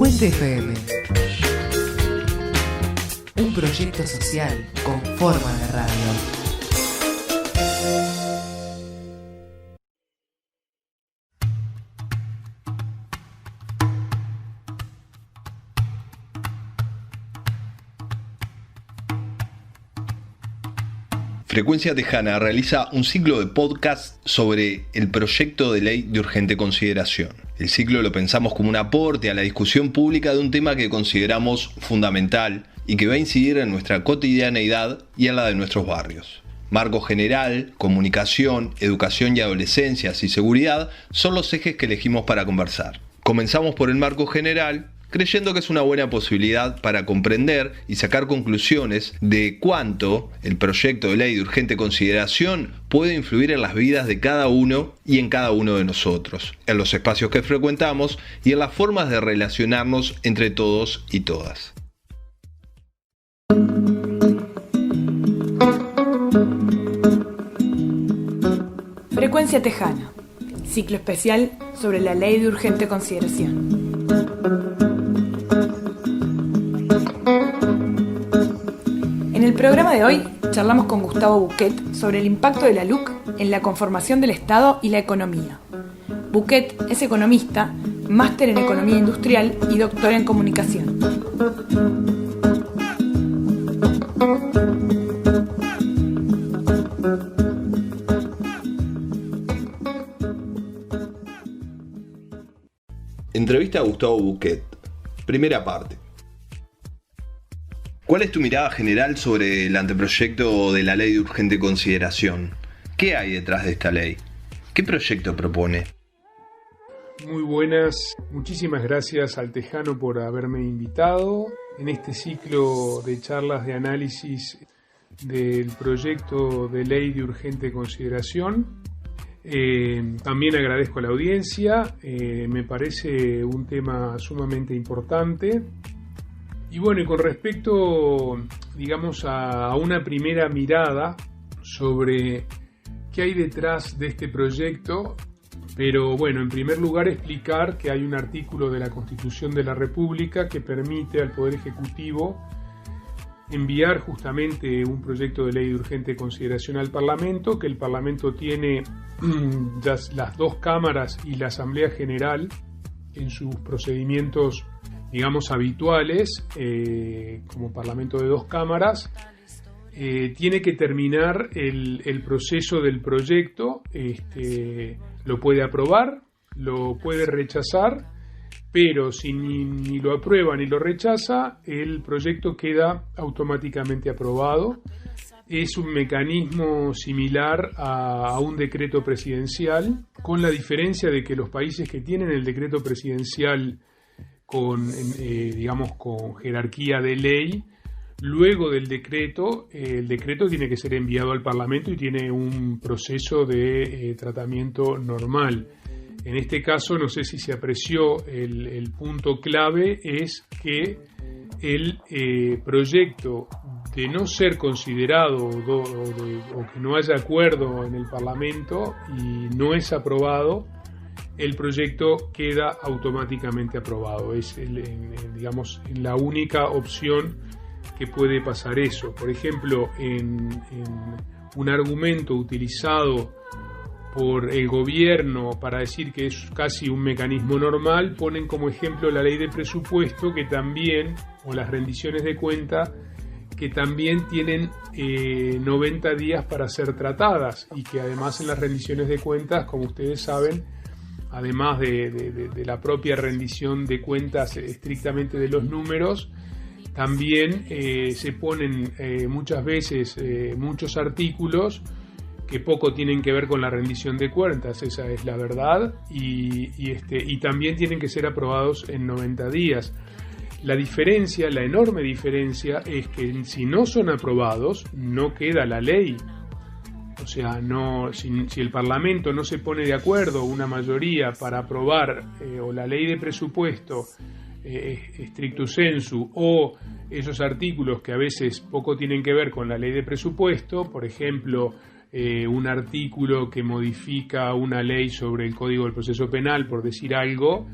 Puente FM. Un proyecto social con forma de radio. Frecuencia Tejana realiza un ciclo de podcast sobre el proyecto de ley de urgente consideración. El ciclo lo pensamos como un aporte a la discusión pública de un tema que consideramos fundamental y que va a incidir en nuestra cotidianeidad y en la de nuestros barrios. Marco general, comunicación, educación y adolescencias y seguridad son los ejes que elegimos para conversar. Comenzamos por el marco general, creyendo que es una buena posibilidad para comprender y sacar conclusiones de cuánto el proyecto de ley de urgente consideración puede influir en las vidas de cada uno y en cada uno de nosotros, en los espacios que frecuentamos y en las formas de relacionarnos entre todos y todas. Frecuencia Tejana, ciclo especial sobre la ley de urgente consideración. En el programa de hoy charlamos con Gustavo Buquet sobre el impacto de la LUC en la conformación del Estado y la economía. Buquet es economista, máster en economía industrial y doctor en comunicación. Entrevista a Gustavo Buquet. Primera parte. ¿Cuál es tu mirada general sobre el anteproyecto de la ley de urgente consideración? ¿Qué hay detrás de esta ley? ¿Qué proyecto propone? Muy buenas, muchísimas gracias al Tejano por haberme invitado en este ciclo de charlas de análisis del proyecto de ley de urgente consideración. También agradezco a la audiencia, me parece un tema sumamente importante. Y bueno, y con respecto, digamos, a una primera mirada sobre qué hay detrás de este proyecto, pero bueno, en primer lugar explicar que hay un artículo de la Constitución de la República que permite al Poder Ejecutivo enviar justamente un proyecto de ley de urgente consideración al Parlamento, que el Parlamento tiene las dos cámaras y la Asamblea General en sus procedimientos, digamos, habituales, como Parlamento de dos cámaras. Tiene que terminar el proceso del proyecto, lo puede aprobar, lo puede rechazar, pero si ni lo aprueba ni lo rechaza, el proyecto queda automáticamente aprobado. Es un mecanismo similar a un decreto presidencial, con la diferencia de que los países que tienen el decreto presidencial con jerarquía de ley, luego del decreto, el decreto tiene que ser enviado al Parlamento y tiene un proceso de tratamiento normal. En este caso, no sé si se apreció, el punto clave es que el proyecto, de no ser considerado o que no haya acuerdo en el Parlamento y no es aprobado, el proyecto queda automáticamente aprobado. Es la única opción que puede pasar eso. Por ejemplo, en un argumento utilizado por el gobierno para decir que es casi un mecanismo normal, ponen como ejemplo la ley de presupuesto, que también, o las rendiciones de cuenta, que también tienen 90 días para ser tratadas, y que además en las rendiciones de cuentas, como ustedes saben, además de la propia rendición de cuentas estrictamente de los números, también se ponen muchas veces muchos artículos que poco tienen que ver con la rendición de cuentas, esa es la verdad, y también tienen que ser aprobados en 90 días. La diferencia, la enorme diferencia, es que si no son aprobados, no queda la ley. O sea, si el Parlamento no se pone de acuerdo, una mayoría, para aprobar o la ley de presupuesto stricto sensu, o esos artículos que a veces poco tienen que ver con la ley de presupuesto, por ejemplo, un artículo que modifica una ley sobre el Código del Proceso Penal, por decir algo,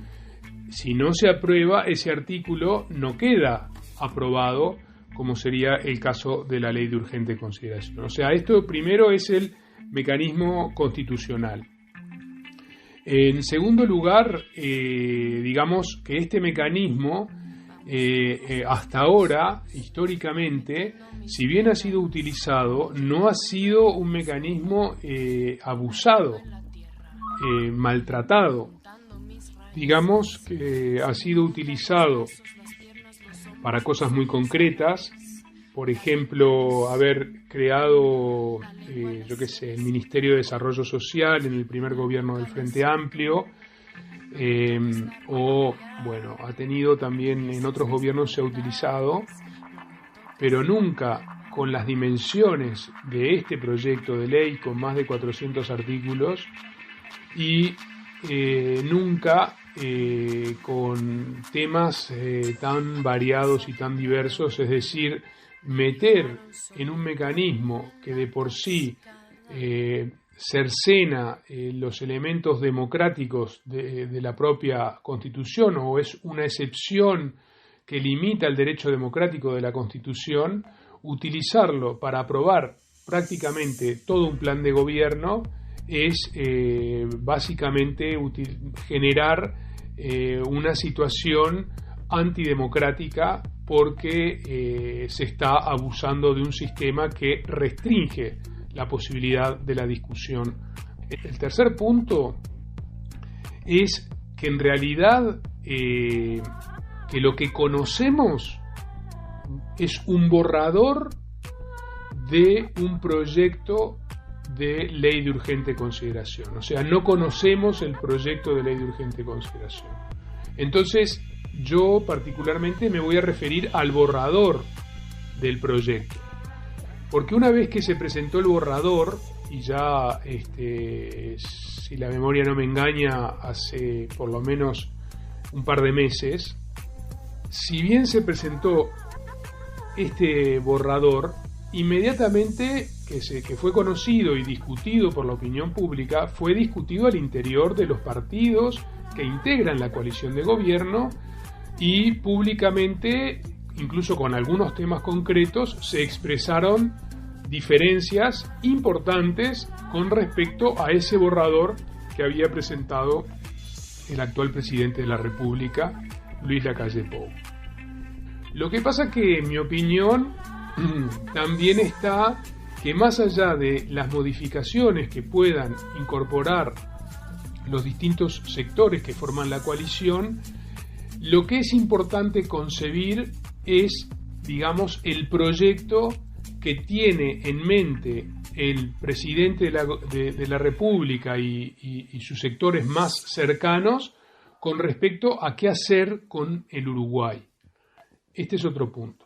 si no se aprueba, ese artículo no queda aprobado, como sería el caso de la ley de urgente consideración. O sea, esto primero es el mecanismo constitucional. En segundo lugar, digamos que este mecanismo, hasta ahora, históricamente, si bien ha sido utilizado, no ha sido un mecanismo abusado, maltratado. Digamos que ha sido utilizado para cosas muy concretas, por ejemplo, haber creado, el Ministerio de Desarrollo Social en el primer gobierno del Frente Amplio, ha tenido también en otros gobiernos se ha utilizado, pero nunca con las dimensiones de este proyecto de ley con más de 400 artículos y nunca con temas tan variados y tan diversos, es decir, meter en un mecanismo que de por sí cercena los elementos democráticos de la propia Constitución, o es una excepción que limita el derecho democrático de la Constitución, utilizarlo para aprobar prácticamente todo un plan de gobierno es básicamente generar una situación antidemocrática, porque se está abusando de un sistema que restringe la posibilidad de la discusión. El tercer punto es que en realidad que lo que conocemos es un borrador de un proyecto de ley de urgente consideración. O sea, no conocemos el proyecto de ley de urgente consideración. Entonces, yo particularmente me voy a referir al borrador del proyecto. Porque una vez que se presentó el borrador, y ya, si la memoria no me engaña, hace por lo menos un par de meses, si bien se presentó este borrador, inmediatamente que fue conocido y discutido por la opinión pública, fue discutido al interior de los partidos que integran la coalición de gobierno, y públicamente, incluso con algunos temas concretos, se expresaron diferencias importantes con respecto a ese borrador que había presentado el actual presidente de la República, Luis Lacalle Pou. Lo que pasa que, en mi opinión, también está que más allá de las modificaciones que puedan incorporar los distintos sectores que forman la coalición, lo que es importante concebir es, digamos, el proyecto que tiene en mente el presidente de la República y sus sectores más cercanos con respecto a qué hacer con el Uruguay. Este es otro punto.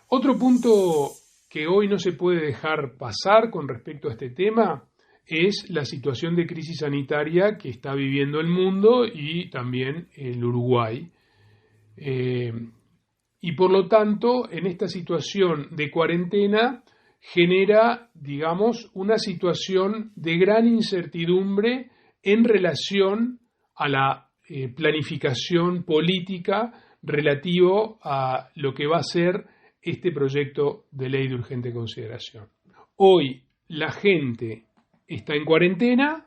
Otro punto que hoy no se puede dejar pasar con respecto a este tema es la situación de crisis sanitaria que está viviendo el mundo y también el Uruguay. Y por lo tanto, en esta situación de cuarentena genera, digamos, una situación de gran incertidumbre en relación a la planificación política relativo a lo que va a ser este proyecto de ley de urgente consideración. Hoy la gente está en cuarentena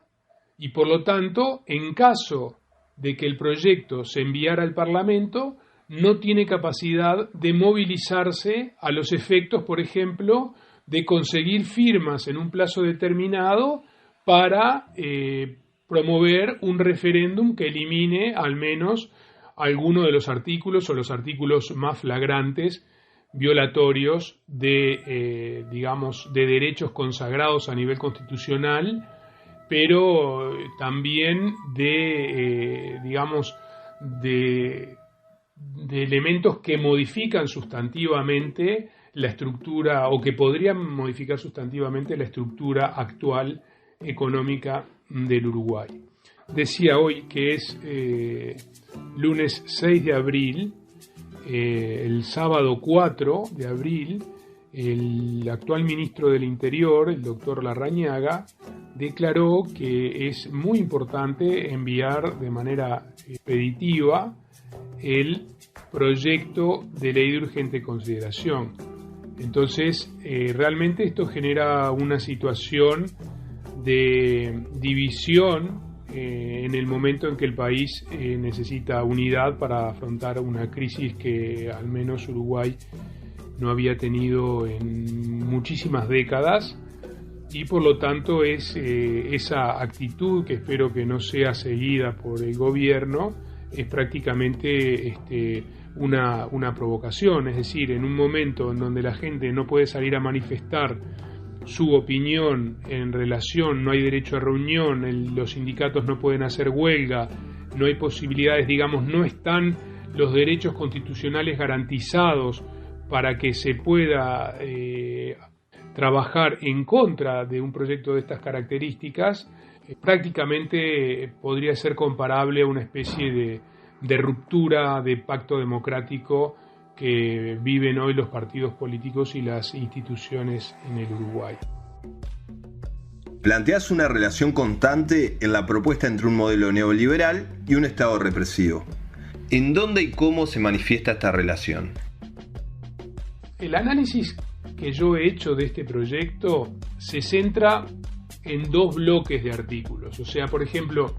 y, por lo tanto, en caso de que el proyecto se enviara al Parlamento, no tiene capacidad de movilizarse a los efectos, por ejemplo, de conseguir firmas en un plazo determinado para promover un referéndum que elimine al menos alguno de los artículos o los artículos más flagrantes violatorios de derechos consagrados a nivel constitucional, pero también de elementos que modifican sustantivamente la estructura, o que podrían modificar sustantivamente la estructura actual económica del Uruguay. Decía hoy que es lunes 6 de abril, el sábado 4 de abril, el actual ministro del Interior, el doctor Larrañaga, declaró que es muy importante enviar de manera expeditiva el proyecto de ley de urgente consideración. Entonces, realmente esto genera una situación de división en el momento en que el país necesita unidad para afrontar una crisis que al menos Uruguay no había tenido en muchísimas décadas, y por lo tanto es esa actitud, que espero que no sea seguida por el gobierno, es prácticamente una provocación. Es decir, en un momento en donde la gente no puede salir a manifestar su opinión en relación, no hay derecho a reunión, los sindicatos no pueden hacer huelga, no hay posibilidades, no están los derechos constitucionales garantizados para que se pueda trabajar en contra de un proyecto de estas características, prácticamente podría ser comparable a una especie de ruptura de pacto democrático que viven hoy los partidos políticos y las instituciones en el Uruguay. Planteás una relación constante en la propuesta entre un modelo neoliberal y un Estado represivo. ¿En dónde y cómo se manifiesta esta relación? El análisis que yo he hecho de este proyecto se centra en dos bloques de artículos. O sea, por ejemplo,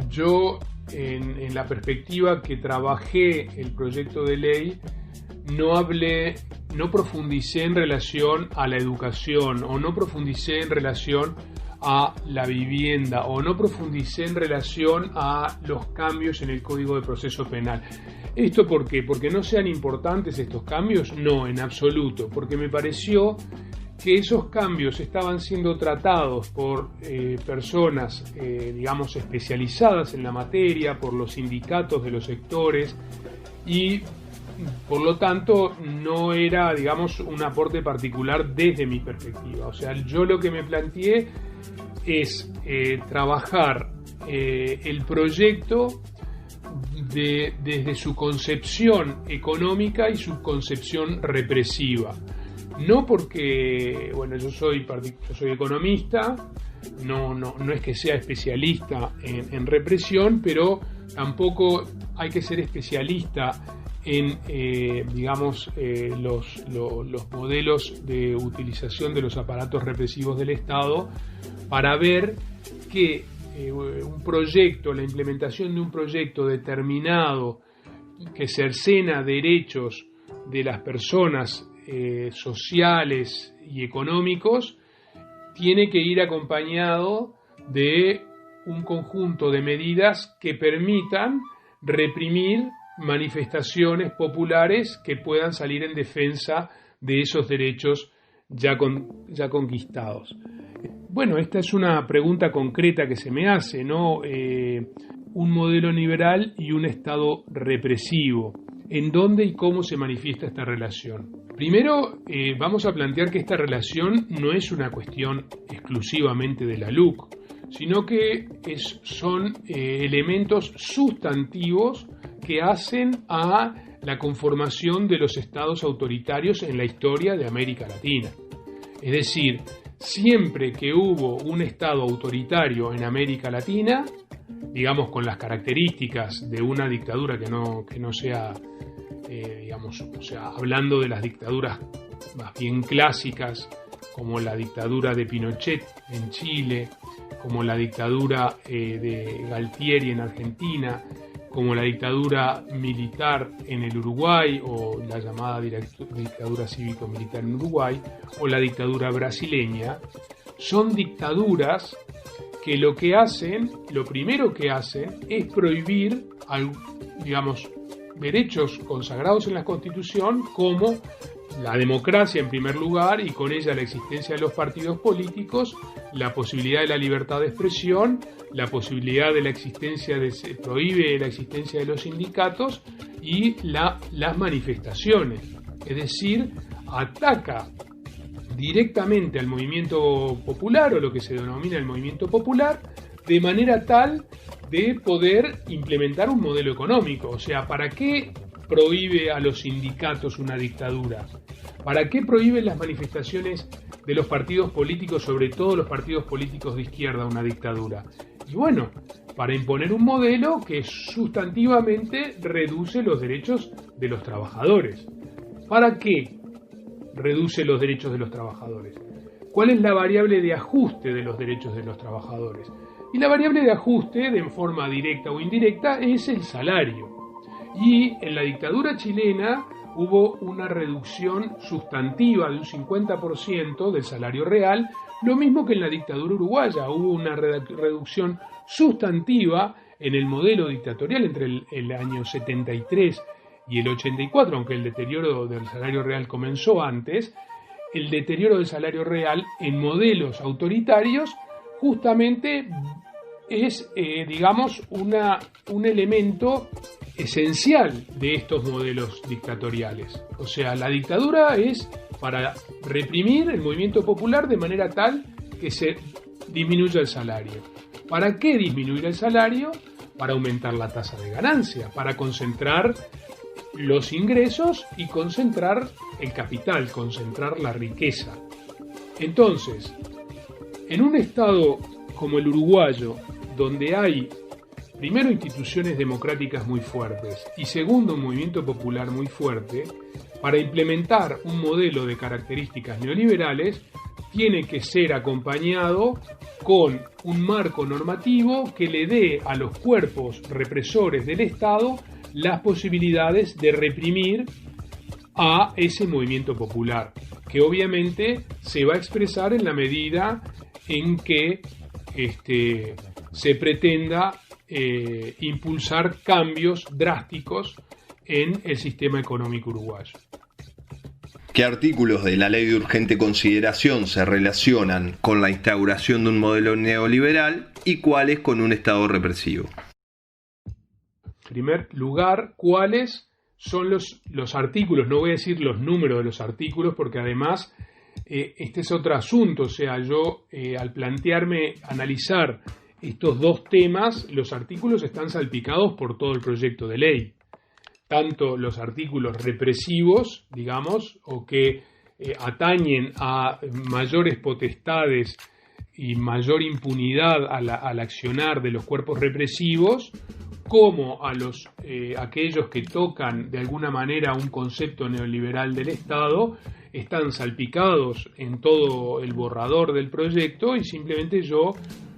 yo en la perspectiva que trabajé el proyecto de ley no profundicé en relación a la educación, o no profundicé en relación a la vivienda, o no profundicé en relación a los cambios en el Código de Proceso Penal. ¿Esto por qué? ¿Porque no sean importantes estos cambios? No, en absoluto, porque me pareció que esos cambios estaban siendo tratados por personas, especializadas en la materia, por los sindicatos de los sectores, y por lo tanto no era, un aporte particular desde mi perspectiva. O sea, yo lo que me planteé es trabajar el proyecto desde su concepción económica y su concepción represiva. No porque, yo soy economista, no es que sea especialista en represión, pero tampoco hay que ser especialista en los modelos de utilización de los aparatos represivos del Estado para ver que la implementación de un proyecto determinado que cercena derechos de las personas sociales y económicos tiene que ir acompañado de un conjunto de medidas que permitan reprimir manifestaciones populares que puedan salir en defensa de esos derechos ya conquistados. Bueno, esta es una pregunta concreta que se me hace, ¿no? Un modelo liberal y un Estado represivo. ¿En dónde y cómo se manifiesta esta relación? Primero, vamos a plantear que esta relación no es una cuestión exclusivamente de la LUC, sino que son elementos sustantivos que hacen a la conformación de los estados autoritarios en la historia de América Latina. Es decir, siempre que hubo un estado autoritario en América Latina, con las características de una dictadura que no sea, hablando de las dictaduras más bien clásicas, como la dictadura de Pinochet en Chile, como la dictadura de Galtieri en Argentina, como la dictadura militar en el Uruguay, o la llamada dictadura cívico-militar en Uruguay, o la dictadura brasileña, son dictaduras que lo primero que hacen es prohibir, derechos consagrados en la Constitución, como la democracia en primer lugar, y con ella la existencia de los partidos políticos, la posibilidad de la libertad de expresión, la posibilidad de se prohíbe la existencia de los sindicatos y las manifestaciones. Es decir, ataca directamente al movimiento popular, o lo que se denomina el movimiento popular, de manera tal de poder implementar un modelo económico. O sea, ¿para qué prohíbe a los sindicatos una dictadura? ¿Para qué prohíben las manifestaciones de los partidos políticos, sobre todo los partidos políticos de izquierda, una dictadura? Y bueno, para imponer un modelo que sustantivamente reduce los derechos de los trabajadores. ¿Para qué reduce los derechos de los trabajadores? ¿Cuál es la variable de ajuste de los derechos de los trabajadores? Y la variable de ajuste, de forma directa o indirecta, es el salario. Y en la dictadura chilena hubo una reducción sustantiva de un 50% del salario real, lo mismo que en la dictadura uruguaya. Hubo una reducción sustantiva en el modelo dictatorial entre el año 73 y el 84, aunque el deterioro del salario real comenzó antes. El deterioro del salario real en modelos autoritarios justamente es, un elemento esencial de estos modelos dictatoriales. O sea, la dictadura es para reprimir el movimiento popular de manera tal que se disminuya el salario. ¿Para qué disminuir el salario? Para aumentar la tasa de ganancia, para concentrar los ingresos y concentrar el capital, concentrar la riqueza. Entonces, en un estado como el uruguayo, donde hay primero instituciones democráticas muy fuertes y segundo un movimiento popular muy fuerte, para implementar un modelo de características neoliberales tiene que ser acompañado con un marco normativo que le dé a los cuerpos represores del Estado las posibilidades de reprimir a ese movimiento popular, que obviamente se va a expresar en la medida en que se pretenda impulsar cambios drásticos en el sistema económico uruguayo. ¿Qué artículos de la Ley de Urgente Consideración se relacionan con la instauración de un modelo neoliberal y cuáles con un Estado represivo? En primer lugar, ¿cuáles son los artículos? No voy a decir los números de los artículos porque además este es otro asunto. O sea, yo al plantearme analizar estos dos temas, los artículos están salpicados por todo el proyecto de ley. Tanto los artículos represivos, digamos, o que atañen a mayores potestades y mayor impunidad al accionar de los cuerpos represivos, como a aquellos que tocan de alguna manera un concepto neoliberal del Estado, están salpicados en todo el borrador del proyecto y simplemente yo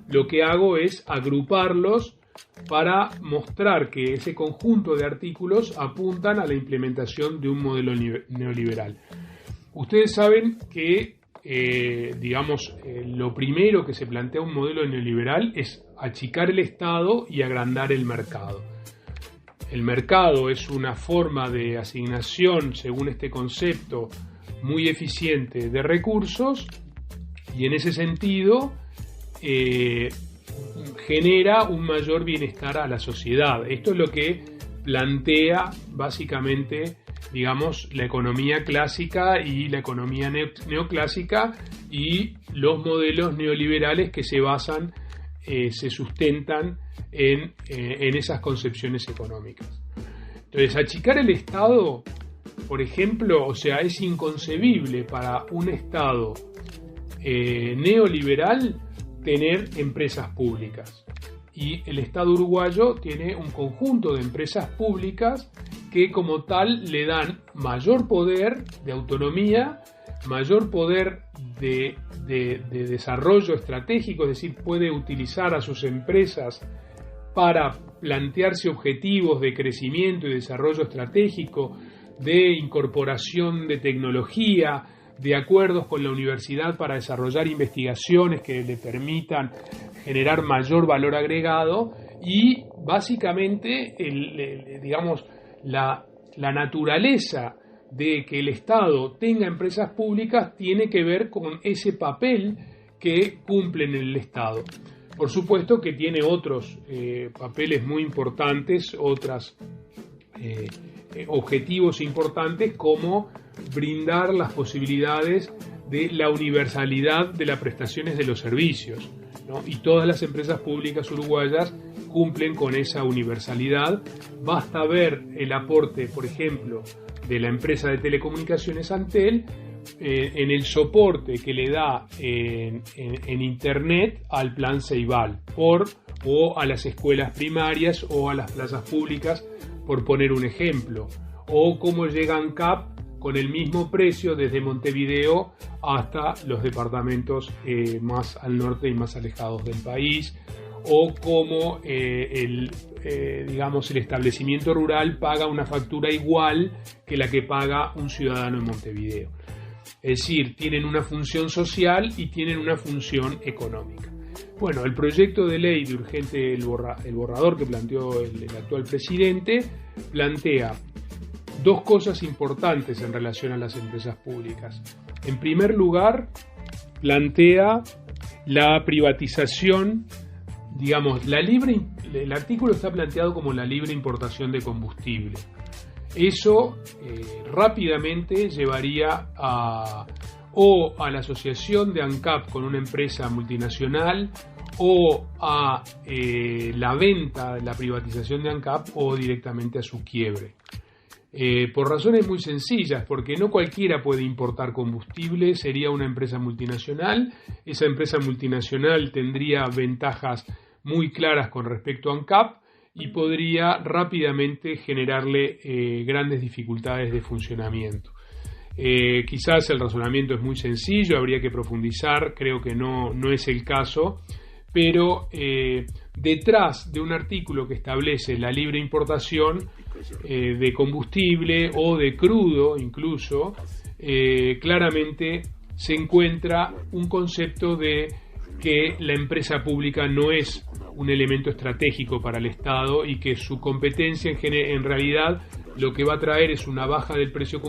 lo que hago es agruparlos para mostrar que ese conjunto de artículos apuntan a la implementación de un modelo neoliberal. Ustedes saben que, lo primero que se plantea un modelo neoliberal es achicar el Estado y agrandar el mercado. El mercado es una forma de asignación, según este concepto, muy eficiente de recursos y en ese sentido genera un mayor bienestar a la sociedad. Esto es lo que plantea básicamente, la economía clásica y la economía neoclásica y los modelos neoliberales que se sustentan en esas concepciones económicas. Entonces, achicar el Estado, por ejemplo, es inconcebible para un Estado neoliberal tener empresas públicas. Y el Estado uruguayo tiene un conjunto de empresas públicas que como tal le dan mayor poder de autonomía, mayor poder de desarrollo estratégico, es decir, puede utilizar a sus empresas para plantearse objetivos de crecimiento y desarrollo estratégico, de incorporación de tecnología, de acuerdos con la universidad para desarrollar investigaciones que le permitan generar mayor valor agregado y básicamente la naturaleza de que el Estado tenga empresas públicas tiene que ver con ese papel que cumplen en el Estado. Por supuesto que tiene otros papeles muy importantes, otros objetivos importantes como brindar las posibilidades de la universalidad de las prestaciones de los servicios, ¿no? Y todas las empresas públicas uruguayas cumplen con esa universalidad. Basta ver el aporte, por ejemplo, de la empresa de telecomunicaciones Antel en el soporte que le da en Internet al plan Ceibal o a las escuelas primarias o a las plazas públicas, por poner un ejemplo, o cómo llega ANCAP con el mismo precio desde Montevideo hasta los departamentos más al norte y más alejados del país, o cómo el establecimiento rural paga una factura igual que la que paga un ciudadano en Montevideo. Es decir, tienen una función social y tienen una función económica. Bueno, el proyecto de ley de urgente, el borrador que planteó el actual presidente, plantea dos cosas importantes en relación a las empresas públicas. En primer lugar, plantea la privatización, el artículo está planteado como la libre importación de combustible. Eso rápidamente llevaría a la asociación de ANCAP con una empresa multinacional, o a la venta, la privatización de ANCAP, o directamente a su quiebre. Por razones muy sencillas, porque no cualquiera puede importar combustible, sería una empresa multinacional. Esa empresa multinacional tendría ventajas muy claras con respecto a ANCAP y podría rápidamente generarle grandes dificultades de funcionamiento. Quizás el razonamiento es muy sencillo, habría que profundizar, creo que no es el caso, pero detrás de un artículo que establece la libre importación de combustible o de crudo incluso, claramente se encuentra un concepto de que la empresa pública no es un elemento estratégico para el Estado y que su competencia en realidad lo que va a traer es una baja del precio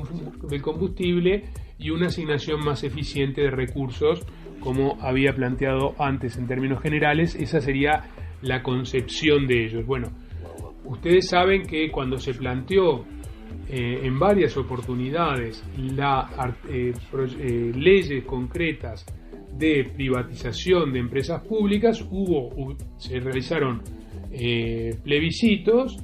del combustible y una asignación más eficiente de recursos, como había planteado antes en términos generales. Esa sería la concepción de ellos. Bueno, ustedes saben que cuando se planteó en varias oportunidades leyes concretas de privatización de empresas públicas, se realizaron plebiscitos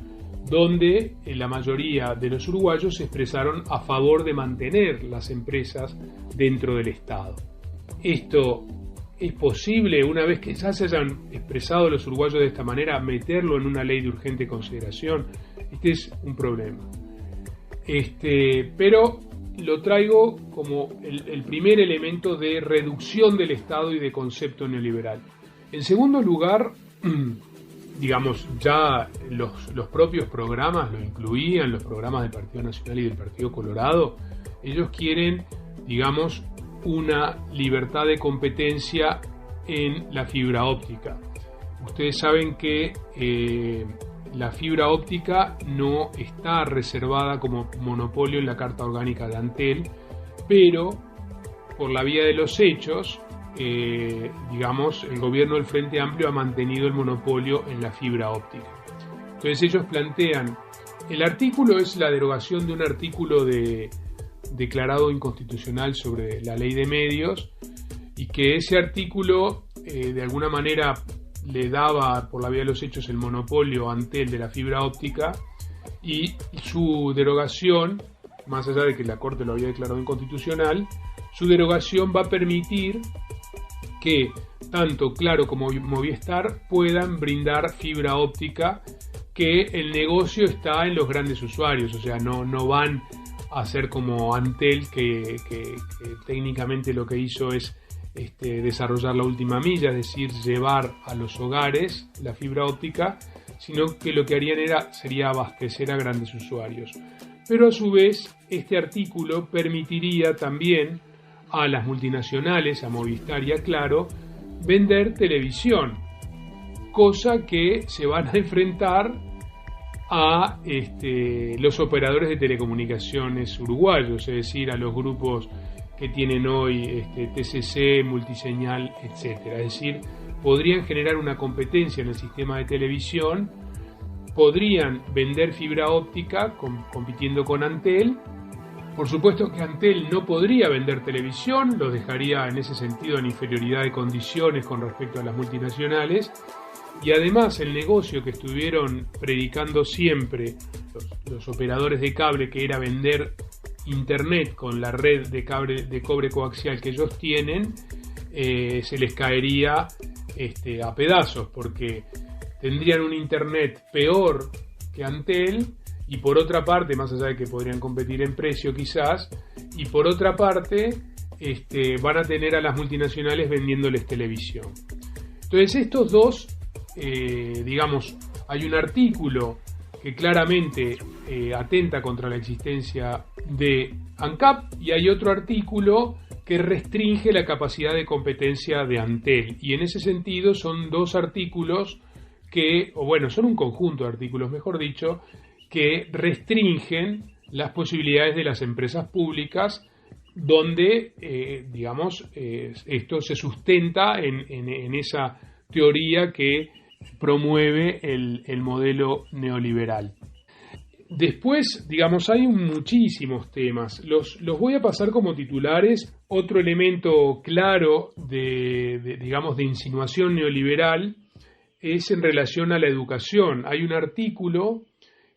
donde la mayoría de los uruguayos se expresaron a favor de mantener las empresas dentro del Estado. Esto es posible, una vez que ya se hayan expresado los uruguayos de esta manera, meterlo en una ley de urgente consideración. Este es un problema. Pero lo traigo como el primer elemento de reducción del Estado y de concepto neoliberal. En segundo lugar, ya los propios programas lo incluían, los programas del Partido Nacional y del Partido Colorado. Ellos quieren, una libertad de competencia en la fibra óptica. Ustedes saben que la fibra óptica no está reservada como monopolio en la Carta Orgánica de Antel, pero por la vía de los hechos, el gobierno del Frente Amplio ha mantenido el monopolio en la fibra óptica. Entonces ellos plantean, el artículo es la derogación de un artículo declarado inconstitucional sobre la ley de medios, y que ese artículo de alguna manera le daba por la vía de los hechos el monopolio a Antel de la fibra óptica, y su derogación, más allá de que la Corte lo había declarado inconstitucional, su derogación va a permitir que tanto Claro como Movistar puedan brindar fibra óptica, que el negocio está en los grandes usuarios, o sea, no van a ser como Antel, que técnicamente lo que hizo es desarrollar la última milla, es decir, llevar a los hogares la fibra óptica, sino que lo que harían sería abastecer a grandes usuarios. Pero a su vez, este artículo permitiría también a las multinacionales, a Movistar y a Claro, vender televisión, cosa que se van a enfrentar a los operadores de telecomunicaciones uruguayos, es decir, a los grupos que tienen hoy TCC, Multiseñal, etcétera. Es decir, podrían generar una competencia en el sistema de televisión, podrían vender fibra óptica compitiendo con Antel. Por supuesto que Antel no podría vender televisión, lo dejaría en ese sentido en inferioridad de condiciones con respecto a las multinacionales. Y además el negocio que estuvieron predicando siempre los operadores de cable, que era vender Internet con la red de cobre coaxial que ellos tienen, se les caería a pedazos, porque tendrían un Internet peor que Antel, y por otra parte, más allá de que podrían competir en precio quizás, y por otra parte van a tener a las multinacionales vendiéndoles televisión. Entonces estos dos, hay un artículo que claramente atenta contra la existencia de ANCAP, y hay otro artículo que restringe la capacidad de competencia de Antel, y en ese sentido son dos artículos son un conjunto de artículos, mejor dicho, que restringen las posibilidades de las empresas públicas, donde, esto se sustenta en esa teoría que promueve el modelo neoliberal. Después, hay muchísimos temas. Los voy a pasar como titulares. Otro elemento claro de insinuación neoliberal es en relación a la educación. Hay un artículo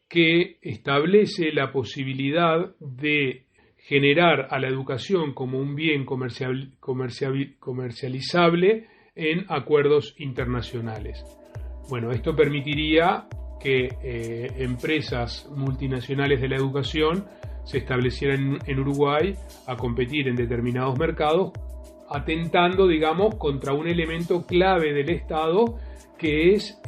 que establece la posibilidad de generar a la educación como un bien comercializable en acuerdos internacionales. Bueno, esto permitiría que empresas multinacionales de la educación se establecieran en Uruguay a competir en determinados mercados, atentando, contra un elemento clave del Estado, que es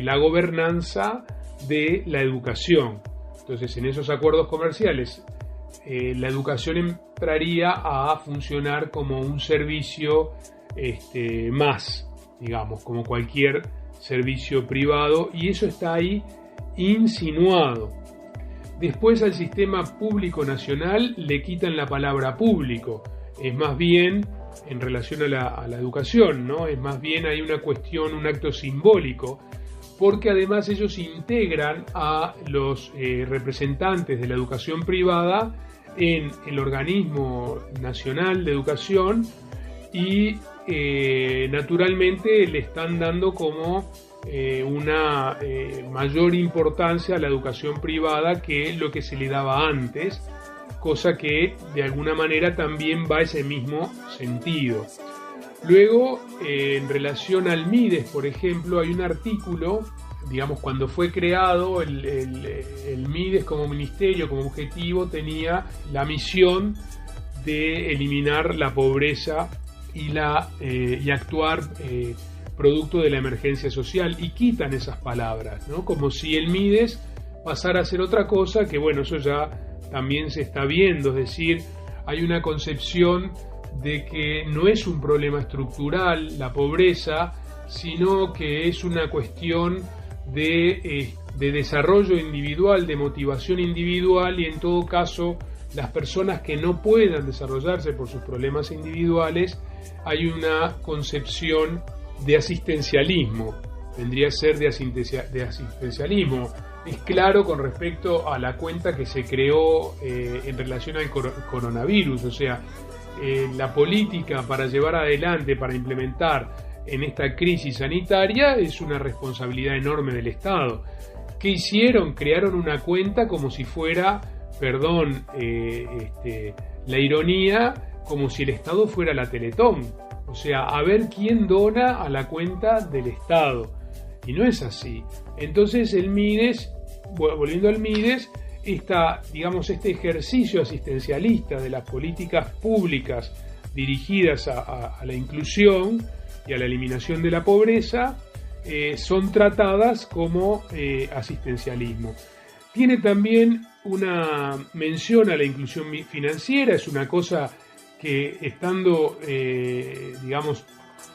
la gobernanza de la educación. Entonces, en esos acuerdos comerciales, la educación entraría a funcionar como un servicio más, como cualquier servicio privado, y eso está ahí insinuado. Después, al sistema público nacional le quitan la palabra público. Es más bien, en relación a la educación, ¿no? Es más bien hay una cuestión, un acto simbólico, porque además ellos integran a los representantes de la educación privada en el organismo nacional de educación, y naturalmente le están dando como una mayor importancia a la educación privada que lo que se le daba antes, cosa que de alguna manera también va a ese mismo sentido. Luego, en relación al MIDES, por ejemplo, hay un artículo, cuando fue creado el MIDES como ministerio, como objetivo, tenía la misión de eliminar la pobreza y actuar producto de la emergencia social, y quitan esas palabras, ¿no? Como si el MIDES pasara a ser otra cosa, que eso ya también se está viendo, es decir, hay una concepción de que no es un problema estructural la pobreza, sino que es una cuestión de desarrollo individual, de motivación individual, y en todo caso las personas que no puedan desarrollarse por sus problemas individuales, hay una concepción de asistencialismo, vendría a ser de asistencialismo. Es claro con respecto a la cuenta que se creó en relación al coronavirus, o sea, la política para llevar adelante, para implementar en esta crisis sanitaria, es una responsabilidad enorme del Estado. ¿Qué hicieron? Crearon una cuenta como si fuera, la ironía, como si el Estado fuera la Teletón. O sea, a ver quién dona a la cuenta del Estado. Y no es así. Entonces el MIDES, volviendo al MIDES, este ejercicio asistencialista de las políticas públicas dirigidas a la inclusión y a la eliminación de la pobreza, son tratadas como asistencialismo. Tiene también una mención a la inclusión financiera. Es una cosa que, estando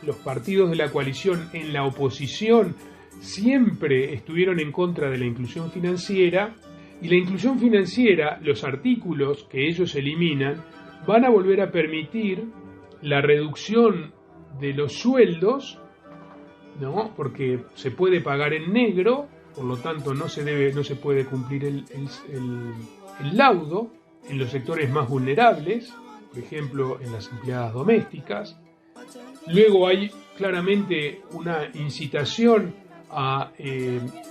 los partidos de la coalición en la oposición, siempre estuvieron en contra de la inclusión financiera, y la inclusión financiera, los artículos que ellos eliminan, van a volver a permitir la reducción de los sueldos, ¿no? Porque se puede pagar en negro, por lo tanto no se puede cumplir el laudo en los sectores más vulnerables, por ejemplo en las empleadas domésticas. Luego hay claramente una incitación a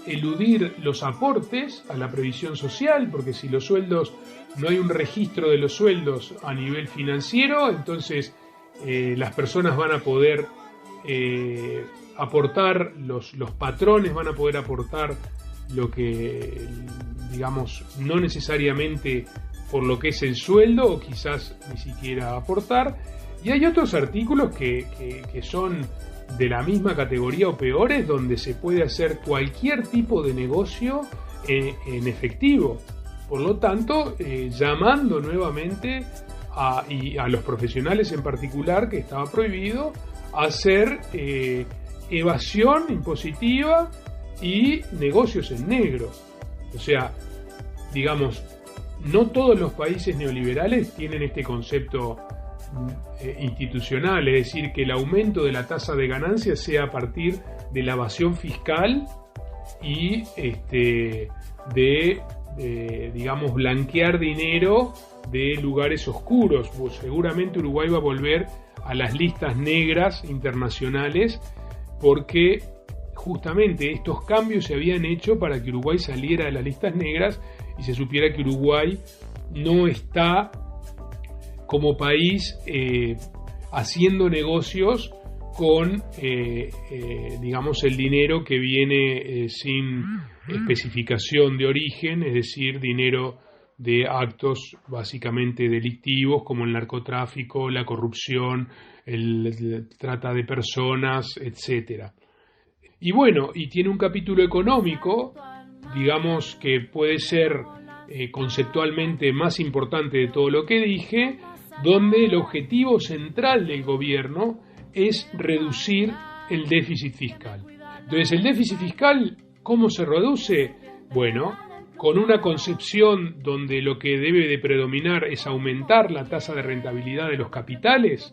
eludir los aportes a la previsión social, porque si los sueldos, no hay un registro de los sueldos a nivel financiero, entonces las personas van a poder aportar, los patrones van a poder aportar lo que, digamos, no necesariamente por lo que es el sueldo, o quizás ni siquiera aportar. Y hay otros artículos que son de la misma categoría o peores, donde se puede hacer cualquier tipo de negocio en efectivo. Por lo tanto, llamando nuevamente a los profesionales en particular, que estaba prohibido hacer evasión impositiva y negocios en negro. O sea, digamos, no todos los países neoliberales tienen este concepto institucional, es decir, que el aumento de la tasa de ganancias sea a partir de la evasión fiscal y digamos, blanquear dinero de lugares oscuros. Pues seguramente Uruguay va a volver a las listas negras internacionales, porque justamente estos cambios se habían hecho para que Uruguay saliera de las listas negras y se supiera que Uruguay no está como país haciendo negocios con digamos, el dinero que viene sin especificación de origen, es decir, dinero de actos básicamente delictivos como el narcotráfico, la corrupción, el trata de personas, etcétera. Y bueno, y tiene un capítulo económico, digamos, que puede ser conceptualmente más importante de todo lo que dije, donde el objetivo central del gobierno es reducir el déficit fiscal. Entonces, el déficit fiscal, ¿cómo se reduce? Bueno, con una concepción donde lo que debe de predominar es aumentar la tasa de rentabilidad de los capitales,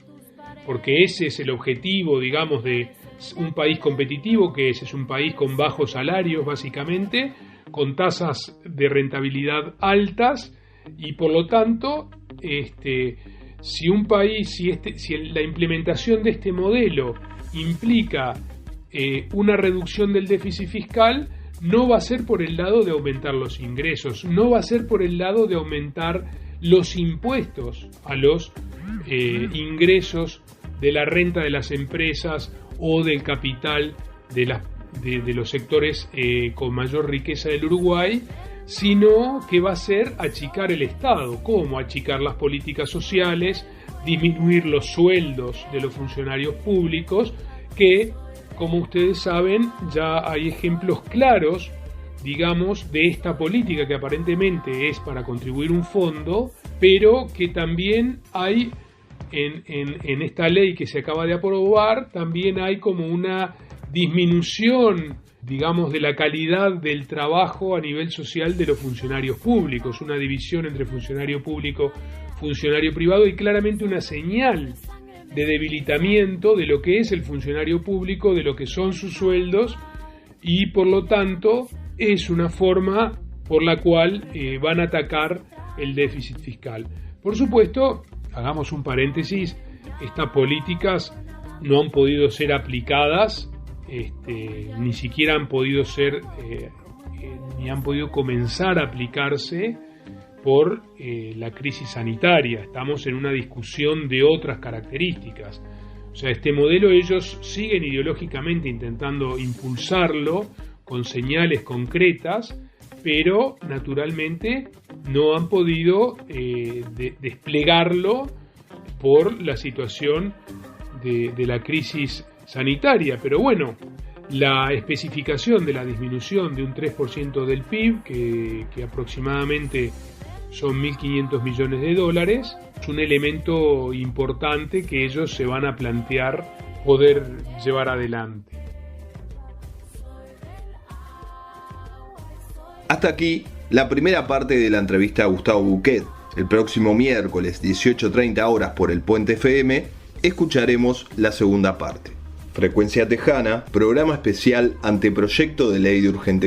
porque ese es el objetivo, digamos, de un país competitivo, que es un país con bajos salarios, básicamente, con tasas de rentabilidad altas, y por lo tanto, si un país, si la implementación de este modelo implica una reducción del déficit fiscal, no va a ser por el lado de aumentar los ingresos, no va a ser por el lado de aumentar los impuestos a los ingresos de la renta de las empresas o del capital de los sectores con mayor riqueza del Uruguay, sino que va a ser achicar el Estado. ¿Cómo? Achicar las políticas sociales, disminuir los sueldos de los funcionarios públicos, que, como ustedes saben, ya hay ejemplos claros, digamos, de esta política que aparentemente es para contribuir un fondo, pero que también hay en esta ley que se acaba de aprobar, también hay como una disminución, digamos, de la calidad del trabajo a nivel social de los funcionarios públicos, una división entre funcionario público, funcionario privado, y claramente una señal de debilitamiento de lo que es el funcionario público, de lo que son sus sueldos, y por lo tanto es una forma por la cual van a atacar el déficit fiscal. Por supuesto, hagamos un paréntesis, estas políticas no han podido ser aplicadas, ni siquiera han podido ser, ni han podido comenzar a aplicarse por la crisis sanitaria. Estamos en una discusión de otras características. O sea, este modelo ellos siguen ideológicamente intentando impulsarlo con señales concretas, pero naturalmente no han podido desplegarlo por la situación de la crisis sanitaria. Pero bueno, la especificación de la disminución de un 3% del PIB, que aproximadamente son 1.500 millones de dólares, es un elemento importante que ellos se van a plantear poder llevar adelante. Hasta aquí la primera parte de la entrevista a Gustavo Bouquet. El próximo miércoles, 18:30 horas por el Puente FM, escucharemos la segunda parte. Frecuencia Tejana, programa especial Anteproyecto de Ley de Urgente